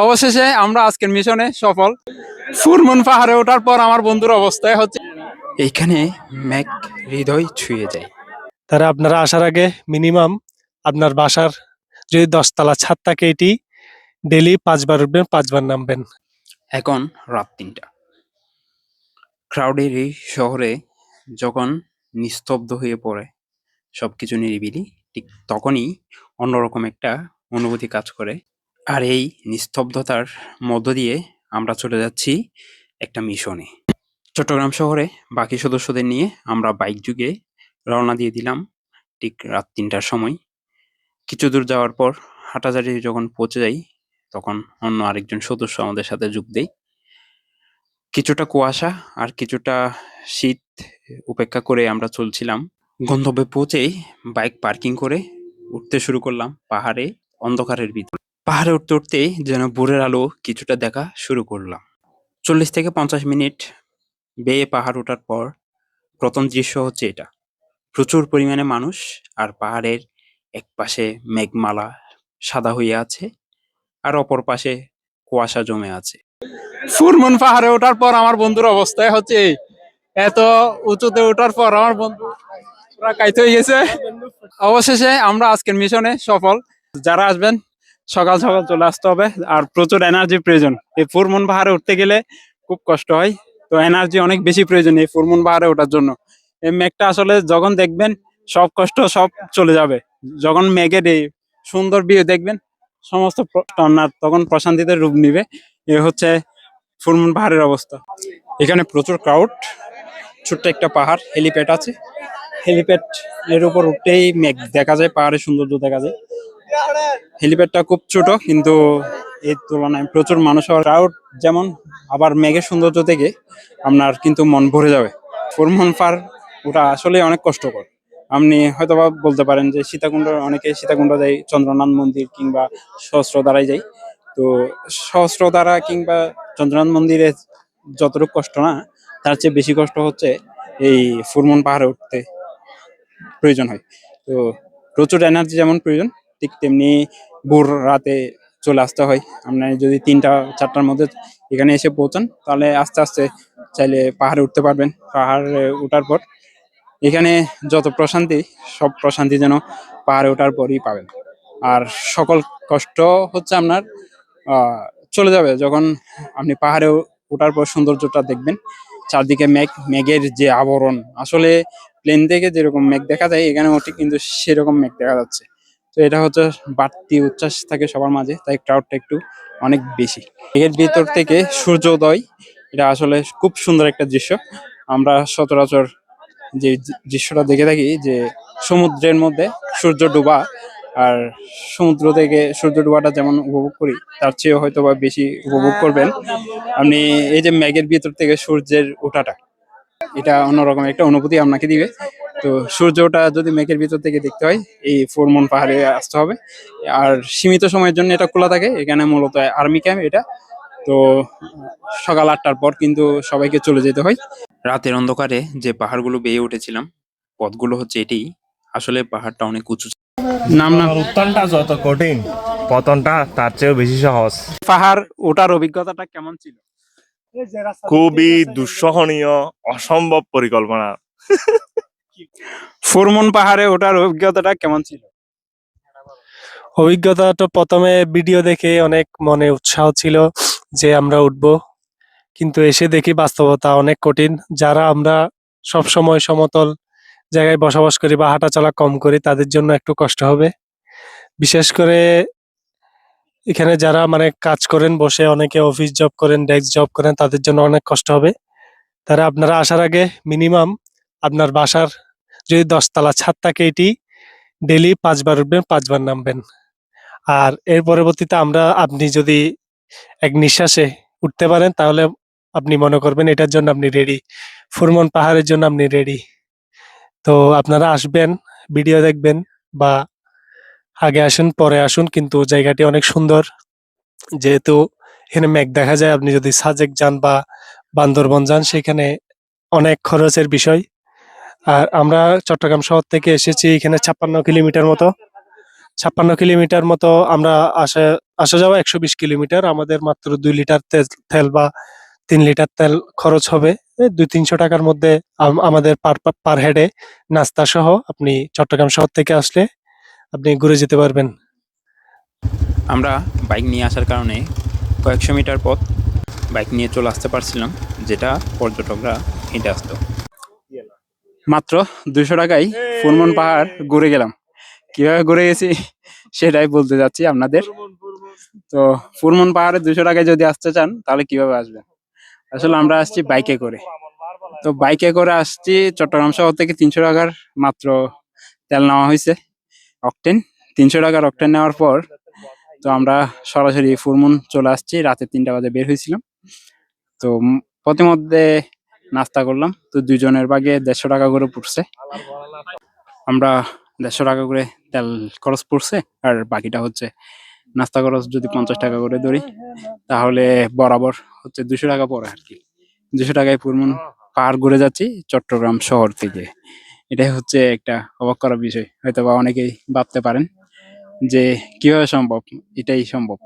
অবশেষে আমরা আজকের মিশনে সফল। ফুরমুন পাহাড়ে ওঠার পর আমার বন্ধুর অবস্থায় হচ্ছে এইখানে ম্যাক হৃদয় ছুঁয়ে যায়। তারা আপনারা আসার আগে মিনিমাম আপনার বাসার যদি 10 তলা ছাদ থাকে এটি ডেলি 5 বার উঠবেন, 5 বার নামবেন। এখন রাত 3টা। ক্রাউডের এই শহরে যখন নিস্তব্ধ হয়ে পড়ে, সবকিছু নিরিবিলি, ঠিক তখনই অন্যরকম একটা অনুভূতি কাজ করে। আর এই নিস্তব্ধতার মধ্য দিয়ে আমরা চলে যাচ্ছি একটা মিশনে। চট্টগ্রাম শহরে বাকি সদস্যদের নিয়ে আমরা বাইক যুগে রওনা দিয়ে দিলাম ঠিক রাত 3টার সময়। কিছু দূর যাওয়ার পর হাটাজারি যখন পৌঁছে যাই, তখন অন্য আরেকজন সদস্য আমাদের সাথে যোগ দেয়। কিছুটা কুয়াশা আর কিছুটা শীত উপেক্ষা করে আমরা চলছিলাম। গন্তব্যে পৌঁছেই বাইক পার্কিং করে উঠতে শুরু করলাম পাহাড়ে, অন্ধকারের ভিতর। পাহাড়ে উঠতে উঠতেই যেন ভোরের আলো কিছুটা দেখা শুরু করলাম। 40 থেকে 50 মিনিট বেয়ে পাহাড় ওঠার পর প্রথম দৃশ্য হচ্ছে এটা। প্রচুর পরিমাণে মানুষ, আর পাহাড়ের একপাশে মেঘমালা সাদা হয়ে আছে, আর অপর পাশে কুয়াশা জমে আছে। ফুরমুন পাহাড়ে ওঠার পর আমার বন্ধুর অবস্থায় হচ্ছে এই। এত উঁচুতে ওঠার পর আমার বন্ধু পুরা কাইতে হয়ে গেছে। অবশেষে আমরা আজকের মিশনে সফল। যারা আসবেন সকাল সকাল চলে আসতে হবে, আর প্রচুর এনার্জি প্রয়োজন। এই ফুরমুন পাহাড়ে উঠতে গেলে খুব কষ্ট হয়, তো এনার্জি অনেক বেশি প্রয়োজন এই ফুরমুন পাহাড়ে ওঠার জন্য। এই মেঘটা আসলে যখন দেখবেন সব কষ্ট সব চলে যাবে। যখন মেঘের এই সুন্দর ভিউ দেখবেন, সমস্ত কষ্ট তখন প্রশান্তিতে রূপ নিবে। এ হচ্ছে ফুরমুন পাহাড়ের অবস্থা। এখানে প্রচুর ক্রাউড। ছোট্ট একটা পাহাড়, হেলিপ্যাড আছে। হেলিপ্যাড এর উপর উঠতেই মেঘ দেখা যায়, পাহাড়ের সৌন্দর্য দেখা যায়। হেলিপ্যাডটা খুব ছোট, কিন্তু এর তুলনায় প্রচুর মানুষ হওয়ার ক্রাউড যেমন, আবার মেঘের সৌন্দর্য থেকে আপনার কিন্তু মন ভরে যাবে। ফুরমুন পাহাড় ওটা আসলে অনেক কষ্টকর। আপনি হয়তোবা বলতে পারেন যে সীতাকুণ্ড, অনেকে সীতাকুণ্ড যায়, চন্দ্রনাথ মন্দির কিংবা সহস্রধারায় যায়। তো সহস্রধারা কিংবা চন্দ্রনাথ মন্দিরে যতটুকু কষ্ট না, তার চেয়ে বেশি কষ্ট হচ্ছে এই ফুরমুন পাহাড়ে উঠতে প্রয়োজন হয়। তো প্রচুর এনার্জি যেমন প্রয়োজন, ঠিক তেমনি ভোর রাতে চলে আসতে হয়। আপনার যদি 3টা-4টার মধ্যে এখানে এসে পৌঁছান, তাহলে আস্তে আস্তে চাইলে পাহাড়ে উঠতে পারবেন। পাহাড়ে ওঠার পর এখানে যত প্রশান্তি, সব প্রশান্তি যেন পাহাড়ে ওঠার পরই পাবেন। আর সকল কষ্ট হচ্ছে আপনার আহ চলে যাবে যখন আপনি পাহাড়ে ওঠার পর সৌন্দর্যটা দেখবেন। চারদিকে মেঘ, মেঘের যে আবরণ, আসলে প্লেন থেকে যেরকম মেঘ দেখা যায় এখানে ওঠে কিন্তু সেরকম মেঘ দেখা যাচ্ছে। তো এটা হচ্ছে বাড়তি উচ্ছ্বাস থাকে সবার মাঝে, তাই ক্রাউডটা একটু অনেক বেশি। এর ভিতর থেকে সূর্যোদয়, এটা আসলে খুব সুন্দর একটা দৃশ্য। আমরা সচরাচর যে দৃশ্যটা দেখে থাকি যে সমুদ্রের মধ্যে সূর্য ডোবা, আর সমুদ্র থেকে সূর্য ডোবাটা যেমন উপভোগ করি, তার চেয়ে হয়তো বা বেশি উপভোগ করবেন আপনি এই যে মেঘের ভিতর থেকে সূর্যের ওঠাটা। এটা অন্যরকম একটা অনুভূতি আপনাকে দিবে। তো সূর্য ওঠা যদি মেঘের ভিতর থেকে দেখতে হয়, এই ফুরমুন পাহাড়ে আসতে হবে। আর সীমিত সময়ের জন্য এটা খোলা থাকে, এখানে মূলত আর্মি ক্যাম্প এটা। তো সকাল 8টার পর কিন্তু সবাইকে চলে যেতে হয়। রাতের অন্ধকারে যে পাহাড়গুলো বেয়ে উঠেছিলাম, পথগুলো হচ্ছে এটি। আসলে পাহাড়টা অনেক উঁচু। নাম না, উত্তরটা যত কঠিন, পতনটা তার চেয়েও বেশি সহজ। পাহাড় ওঠার অভিজ্ঞতাটা কেমন ছিল? খুবই দুঃসহনীয়, অসম্ভব পরিকল্পনা। ফুরমুন পাহাড়ে ওঠার অভিজ্ঞতাটা কেমন ছিল? অভিজ্ঞতাটা প্রথমে ভিডিও দেখে অনেক মনে উৎসাহ ছিল যে আমরা উঠবো, কিন্তু এসে দেখি বাস্তবতা অনেক কঠিন। যারা আমরা সব সময় সমতল জায়গায় বসবাস করি বা হাঁটাচলা কম করি, তাদের জন্য একটু কষ্ট হবে। বিশেষ করে এখানে যারা মানে কাজ করেন বসে, অনেকে অফিস জব করেন, ডেস্ক জব করেন, তাদের জন্য অনেক কষ্ট হবে। তারা আপনারা আসার আগে মিনিমাম আপনার বাসার যদি 10 তলা ছাদ থাকে এটি ডেলি 5 বার উঠবেন, 5 বার নামবেন। আর এর পরবর্তীতে আপনি যদি এক নিঃশ্বাসে উঠতে পারেন, তাহলে আপনি মনে করবেন এটার জন্য আপনি রেডি, ফুরমন পাহাড়ের জন্য আপনি রেডি। তো আপনারা আসবেন, ভিডিও দেখবেন বা আগে আসুন পরে আসুন, কিন্তু জায়গাটি অনেক সুন্দর। যেহেতু এখানে মেঘ দেখা যায়, আপনি যদি সাজেক যান বা বান্দরবন যান, সেখানে অনেক খরচের বিষয়। আর আমরা চট্টগ্রাম শহর থেকে এসেছি এখানে 56 কিলোমিটার মতো। 56 কিলোমিটার মতো আমরা আসা আসা যাওয়া 120 কিলোমিটার, আমাদের মাত্র 2 লিটার তেল বা 3 লিটার তেল খরচ হবে। 200-300 টাকার মধ্যে আমাদের পার হেডে নাস্তা সহ আপনি চট্টগ্রাম শহর থেকে আসলে আপনি ঘুরে যেতে পারবেন। আমরা বাইক নিয়ে আসার কারণে কয়েকশো মিটার পথ বাইক নিয়ে চলে আসতে পারছিলাম, যেটা পর্যটকরা হেঁটে আসতো। মাত্র 200 টাকায় ফুরমন পাহাড় ঘুরে গেলাম। কিভাবে ঘুরে গেছি সেটাই বলতে যাচ্ছি আপনাদের। তো ফুরমন পাহাড়ে 200 টাকায় যদি আসতে চান তাহলে কিভাবে আসবেন? আসলে আমরা আসছি বাইকে করে। তো বাইকে করে আসছি চট্টগ্রাম শহর থেকে। 300 টাকার মাত্র তেল নেওয়া হয়েছে, অকটেন। 300 টাকার অকটেন নেওয়ার পর তো আমরা সরাসরি ফুরমন চলে আসছি। রাতে 3টা বাজে বের হয়েছিলাম। তো পথিমধ্যে নাস্তা করলাম। তো দুইজনের ভাগে 150 টাকা করে পড়ছে। আমরা 150 টাকা করে তেল খরচ পড়ছে, আর বাকিটা হচ্ছে নাস্তা খরচ। যদি 50 টাকা করে ধরি তাহলে বরাবর হচ্ছে 200 টাকা পড়ে আর কি। 200 টাকায় ফুরমন পাহাড় ঘুরে যাচ্ছি চট্টগ্রাম শহর থেকে। এটাই হচ্ছে একটা অবাক করার বিষয়। হয়তো বা অনেকেই ভাবতে পারেন যে কিভাবে সম্ভব। এটাই সম্ভব।